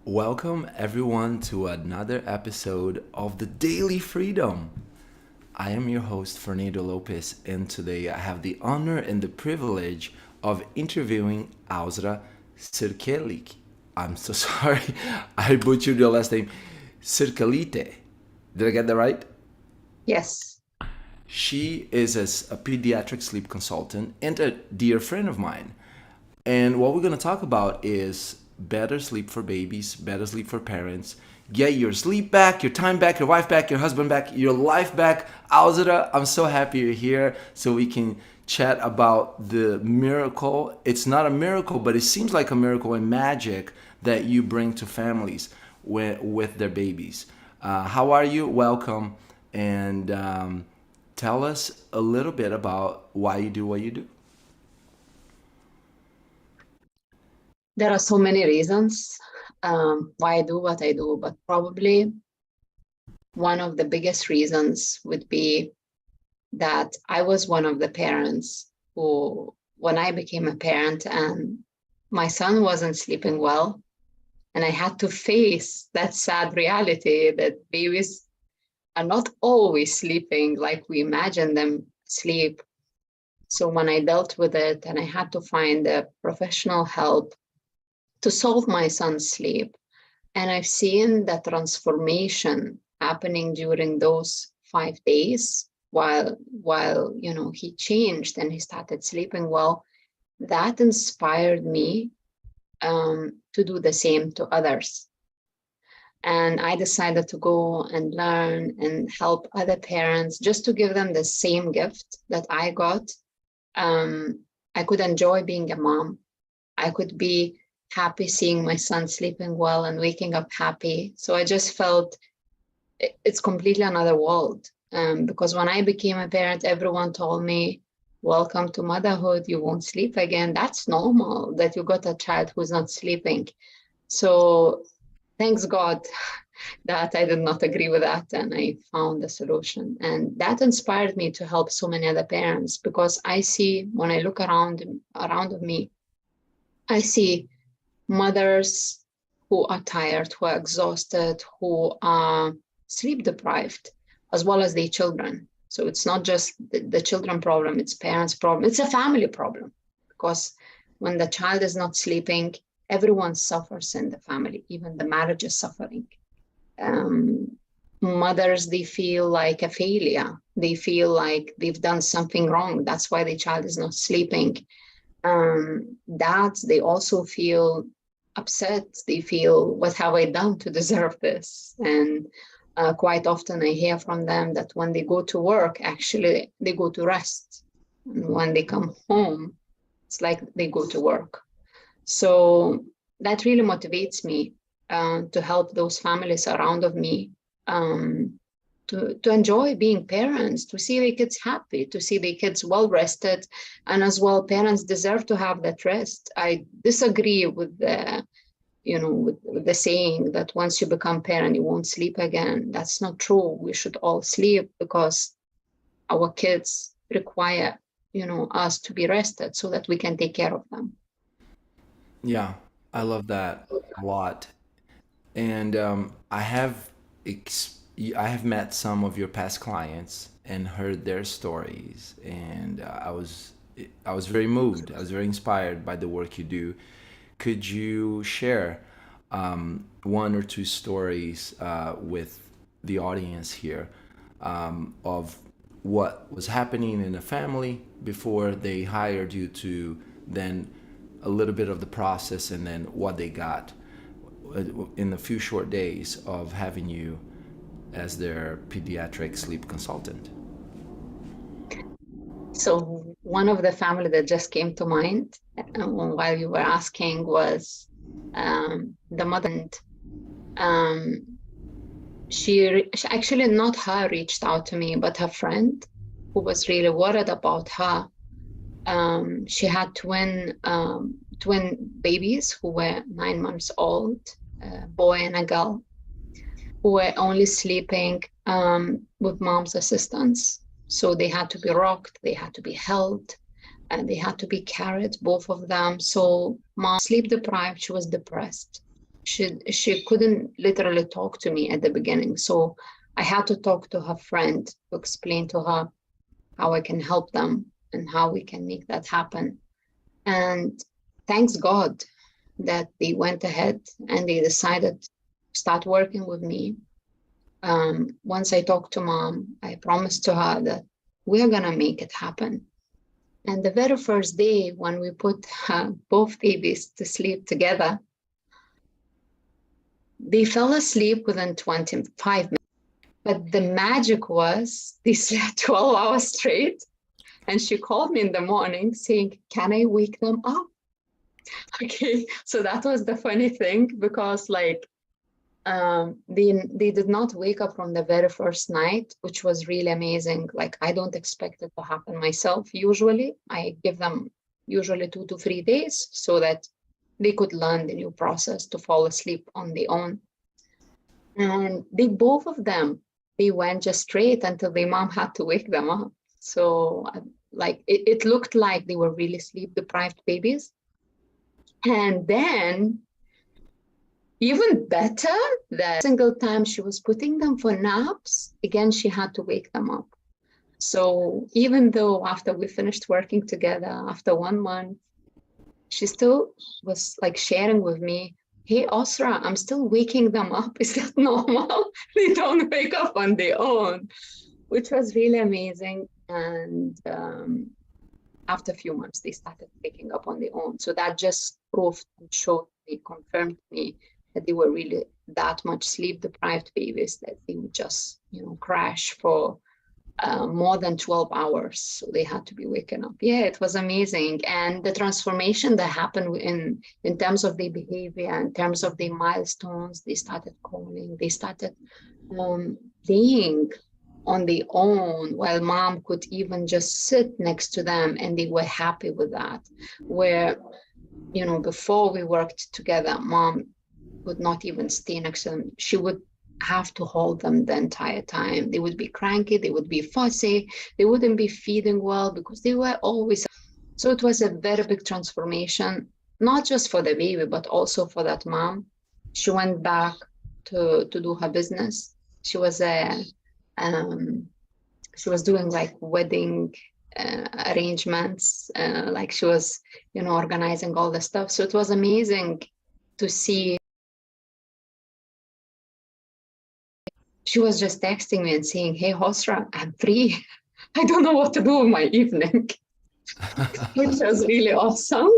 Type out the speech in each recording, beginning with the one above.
Welcome everyone to another episode of the Daily Freedom. I am your host Fernando Lopes, and today I have the honor and the privilege of interviewing Ausra Cirkelyte. I'm so sorry, I butchered your last name. Cirkelyte. Did I get that right? Yes. She is a pediatric sleep consultant and a dear friend of mine. And what we're going to talk about is better sleep for babies, better sleep for parents. Get your sleep back, your time back, your wife back, your husband back, your life back. Alzira, I'm so happy you're here so we can chat about the miracle. It's not a miracle, but it seems like a miracle and magic that you bring to families with their babies. How are you? Welcome. And tell us a little bit about why you do what you do. There are so many reasons why I do what I do, but probably one of the biggest reasons would be that I was one of the parents who, when I became a parent and my son wasn't sleeping well, and I had to face that sad reality that babies are not always sleeping like we imagine them sleep. So when I dealt with it and I had to find a professional help to solve my son's sleep. And I've seen the transformation happening during those 5 days while he changed and he started sleeping well. That inspired me to do the same to others. And I decided to go and learn and help other parents just to give them the same gift that I got. I could enjoy being a mom. I could be happy seeing my son sleeping well and waking up happy. So I just felt it's completely another world. Because when I became a parent, everyone told me, welcome to motherhood, you won't sleep again. That's normal that you got a child who's not sleeping. So thanks God that I did not agree with that and I found a solution. And that inspired me to help so many other parents because I see, when I look around me, I see mothers who are tired, who are exhausted, who are sleep deprived, as well as their children. So it's not just the children problem, it's parents problem. It's a family problem because when the child is not sleeping, everyone suffers in the family, even the marriage is suffering. Mothers, they feel like a failure. They feel like they've done something wrong. That's why the child is not sleeping. Dads, they also feel upset. They feel, what have I done to deserve this? And quite often I hear from them that when they go to work, actually they go to rest. And when they come home, it's like they go to work. So that really motivates me to help those families around of me to enjoy being parents, to see their kids happy, to see their kids well rested, and as well, parents deserve to have that rest. I disagree with with the saying that once you become parent, you won't sleep again. That's not true. We should all sleep because our kids require, us to be rested so that we can take care of them. Yeah, I love that a lot. And I have met some of your past clients and heard their stories, and I was very moved. I was very inspired by the work you do. Could you share one or two stories with the audience here of what was happening in a family before they hired you to then a little bit of the process and then what they got in a few short days of having you as their pediatric sleep consultant? So one of the family that just came to mind while you were asking was the mother. And um, she actually, not her reached out to me, but her friend who was really worried about her. She had twin babies who were 9 months old, a boy and a girl, who were only sleeping with mom's assistance. So they had to be rocked, they had to be held, and they had to be carried, both of them. So mom sleep deprived, she was depressed. she couldn't literally talk to me at the beginning. So I had to talk to her friend to explain to her how I can help them and how we can make that happen. And thanks God that they went ahead and they decided to start working with me. Once I talked to mom, I promised to her that we're gonna make it happen. And the very first day when we put both babies to sleep together, they fell asleep within 25 minutes. But the magic was they slept 12 hours straight. And she called me in the morning saying, can I wake them up? Okay, so that was the funny thing because they did not wake up from the very first night, which was really amazing. Like I don't expect it to happen myself. Usually I give them usually 2 to 3 days so that they could learn the new process to fall asleep on their own. And they both of them, they went just straight until their mom had to wake them up. So like it looked like they were really sleep deprived babies. And then even better, that single time she was putting them for naps, again, she had to wake them up. So even though after we finished working together, after 1 month, she still was like sharing with me, hey, Ausra, I'm still waking them up. Is that normal? They don't wake up on their own, which was really amazing. And after a few months, they started waking up on their own. So that just proved and showed, they confirmed to me that they were really that much sleep deprived babies that they would just, crash for more than 12 hours. So they had to be waken up. Yeah, it was amazing. And the transformation that happened in terms of their behavior, in terms of their milestones, they started calling, they started playing on their own while mom could even just sit next to them and they were happy with that. Where, before we worked together, mom would not even stay next to them. She would have to hold them the entire time. They would be cranky, they would be fussy, they wouldn't be feeding well because they were always. So it was a very big transformation, not just for the baby, but also for that mom. She went back to do her business. She was doing like wedding arrangements, like she was, organizing all the stuff. So it was amazing to see. She was just texting me and saying, hey, Ausra, I'm free. I don't know what to do with my evening, which was really awesome.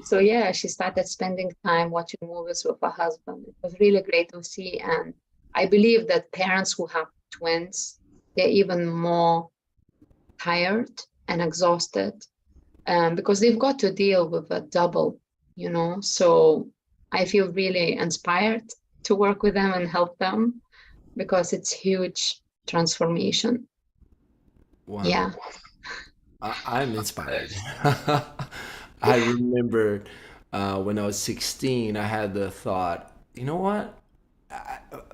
So yeah, she started spending time watching movies with her husband. It was really great to see. And I believe that parents who have twins, they're even more tired and exhausted because they've got to deal with a double, So I feel really inspired to work with them and help them because it's huge transformation. Wow. Yeah. I'm inspired. I remember when I was 16, I had the thought, you know what?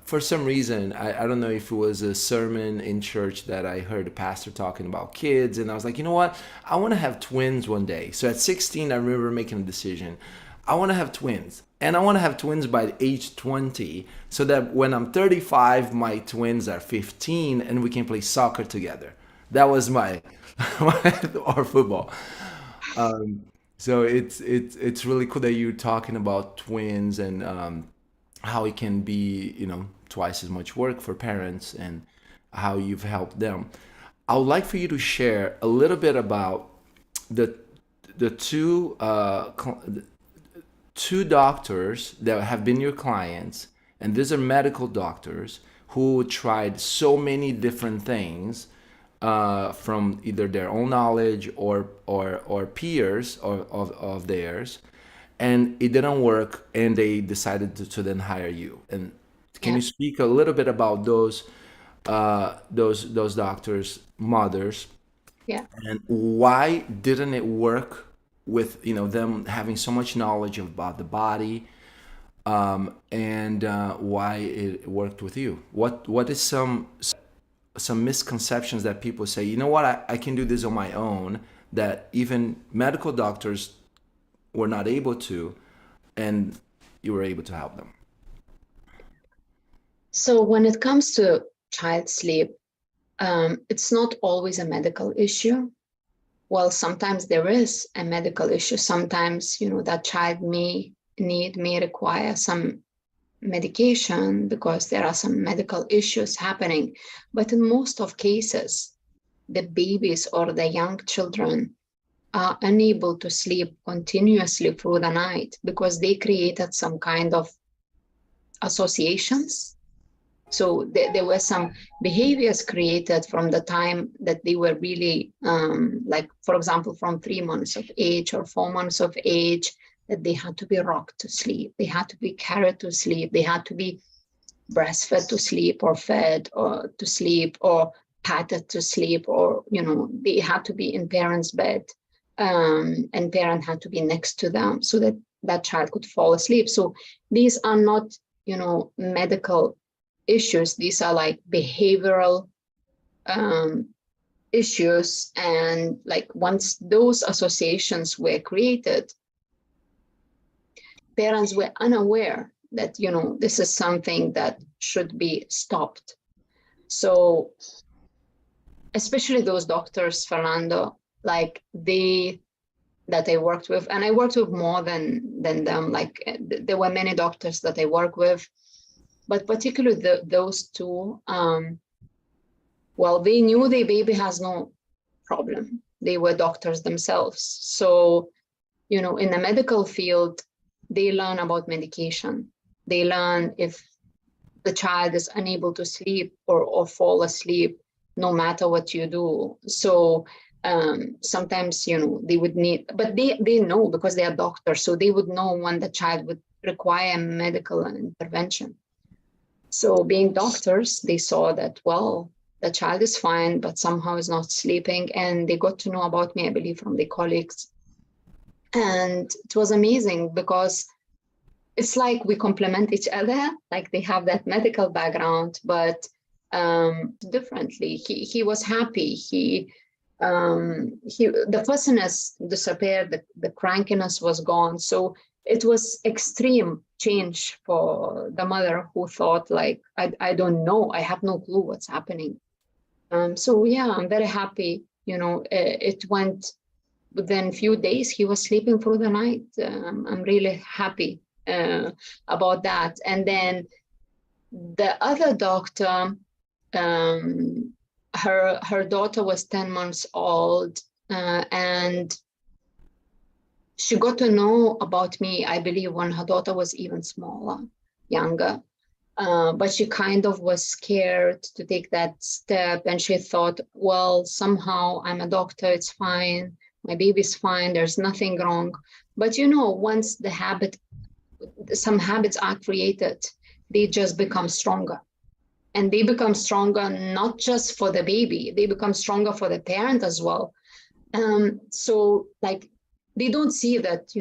For some reason, I don't know if it was a sermon in church that I heard a pastor talking about kids, and I was like, you know what? I want to have twins one day. So at 16, I remember making a decision. I want to have twins, and I want to have twins by age 20, so that when I'm 35, my twins are 15, and we can play soccer together. That was my, or football. So it's really cool that you're talking about twins and how it can be, twice as much work for parents and how you've helped them. I would like for you to share a little bit about the the two doctors that have been your clients, and these are medical doctors who tried so many different things from either their own knowledge or peers of theirs, and it didn't work, and they decided to then hire you. And can Yeah. you speak a little bit about those doctors, mothers, Yeah. and why didn't it work with them having so much knowledge about the body, and why it worked with you? What is some misconceptions that people say, you know what, I can do this on my own, that even medical doctors were not able to, and you were able to help them? So when it comes to child sleep, it's not always a medical issue. Well, sometimes there is a medical issue. Sometimes, that child may require some medication because there are some medical issues happening. But in most of cases, the babies or the young children are unable to sleep continuously through the night because they created some kind of associations. So there were some behaviors created from the time that they were really, like, for example, from 3 months of age or 4 months of age, that they had to be rocked to sleep. They had to be carried to sleep. They had to be breastfed to sleep or fed or to sleep or patted to sleep, or, they had to be in parents' bed, and parent had to be next to them so that that child could fall asleep. So these are not, medical issues. These are like behavioral issues. And like once those associations were created, parents were unaware that, this is something that should be stopped. So especially those doctors, Fernando, like that I worked with, and I worked with more than them, like there were many doctors that I work with, but particularly those two, well, they knew their baby has no problem. They were doctors themselves. So, in the medical field, they learn about medication. They learn if the child is unable to sleep or fall asleep, no matter what you do. So sometimes, they would need, but they know because they are doctors. So they would know when the child would require medical intervention. So being doctors, they saw that, well, the child is fine, but somehow is not sleeping. And they got to know about me, I believe, from their colleagues. And it was amazing because it's like we complement each other, like they have that medical background, but differently. He was happy. The fussiness disappeared, the crankiness was gone. So it was extreme change for the mother who thought like, I don't know, I have no clue what's happening. So yeah, I'm very happy. It went within a few days, he was sleeping through the night. I'm really happy about that. And then the other doctor, her daughter was 10 months old, and she got to know about me, I believe, when her daughter was even smaller, younger. But she kind of was scared to take that step. And she thought, well, somehow I'm a doctor, it's fine. My baby's fine, there's nothing wrong. But once some habits are created, they just become stronger. And they become stronger not just for the baby, they become stronger for the parent as well. So like, they don't see that,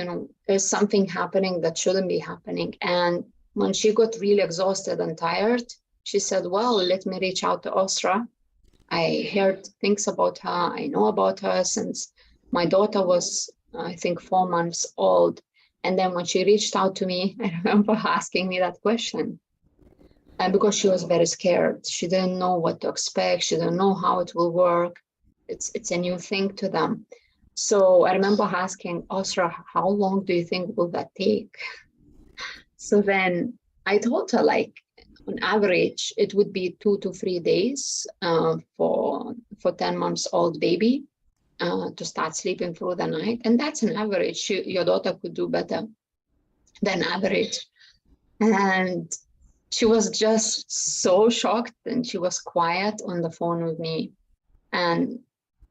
there's something happening that shouldn't be happening. And when she got really exhausted and tired, she said, well, let me reach out to Ausra. I heard things about her. I know about her since my daughter was, I think, 4 months old. And then when she reached out to me, I remember her asking me that question. And because she was very scared, she didn't know what to expect. She didn't know how it will work. It's a new thing to them. So I remember asking Ausra, how long do you think will that take? So then I told her, like, on average, it would be 2 to 3 days for 10 months old baby to start sleeping through the night. And that's an average. Your daughter could do better than average. And she was just so shocked, and she was quiet on the phone with me. And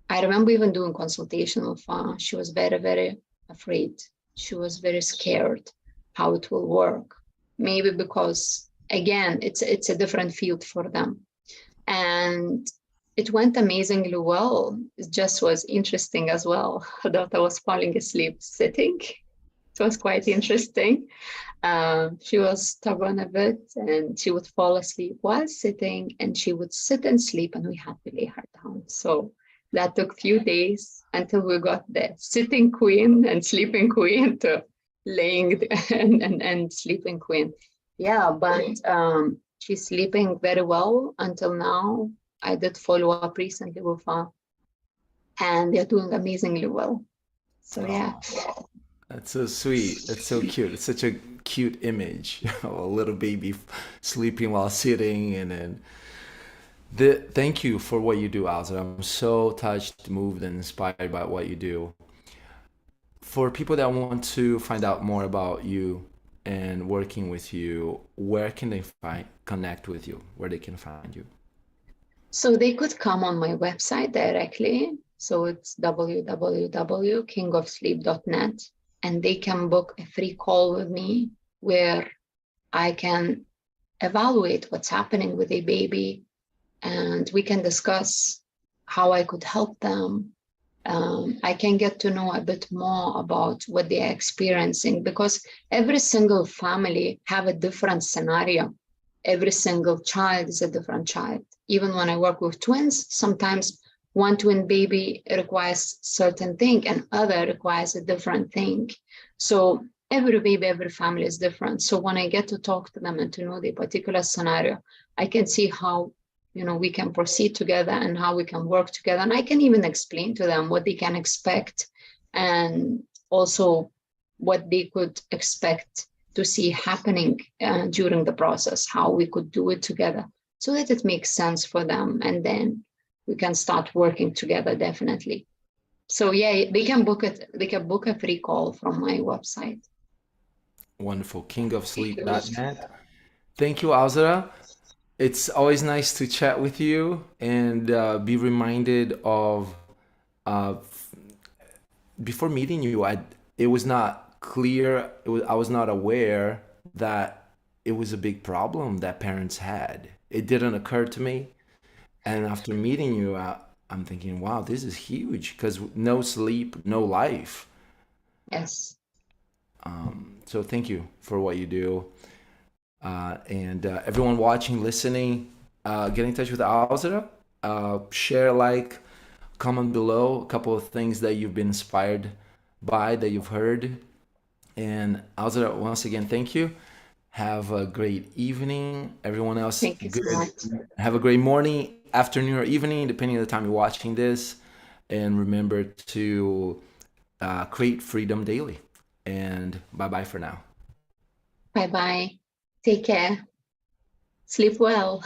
I remember even doing consultation with her. She was very, very afraid. She was very scared how it will work. Maybe because, again, it's a different field for them. And it went amazingly well. It just was interesting as well. Her daughter was falling asleep sitting. It was quite interesting. She was stubborn a bit, and she would fall asleep while sitting, and she would sit and sleep, and we had to lay her down. So that took a few days until we got the sitting queen and sleeping queen to laying and sleeping queen. Yeah, but she's sleeping very well until now. I did follow up recently with her, and they're doing amazingly well. So yeah. Oh, that's so sweet. That's so cute. It's such a cute image. A little baby sleeping while sitting, and then thank you for what you do, Alza. I'm so touched, moved, and inspired by what you do. For people that want to find out more about you and working with you, where can they find connect with you? Where they can find you? So they could come on my website directly. So it's www.kingofsleep.net, and they can book a free call with me where I can evaluate what's happening with a baby, and we can discuss how I could help them. I can get to know a bit more about what they are experiencing, because every single family have a different scenario. Every single child is a different child. Even when I work with twins, sometimes one twin baby requires certain thing and other requires a different thing. So every baby, every family is different. So when I get to talk to them and to know the particular scenario, I can see how we can proceed together and how we can work together. And I can even explain to them what they can expect, and also what they could expect to see happening during the process, how we could do it together so that it makes sense for them. And then we can start working together, definitely. So yeah, they can book it. They can book a free call from my website. Wonderful. Kingofsleep.net. Thank you, Azra. It's always nice to chat with you and be reminded of uh, before meeting you. It was not clear. I was not aware that it was a big problem that parents had. It didn't occur to me. And after meeting you, I'm thinking, wow, this is huge because no sleep, no life. Yes. So thank you for what you do. And everyone watching, listening, get in touch with Alzira. Share, like, comment below a couple of things that you've been inspired by, that you've heard. And Alzira, once again, thank you. Have a great evening. Everyone else, Thank you so good. much. Have a great morning, afternoon, or evening, depending on the time you're watching this. And remember to create freedom daily. And bye bye for now. Bye bye. Take care. Sleep well.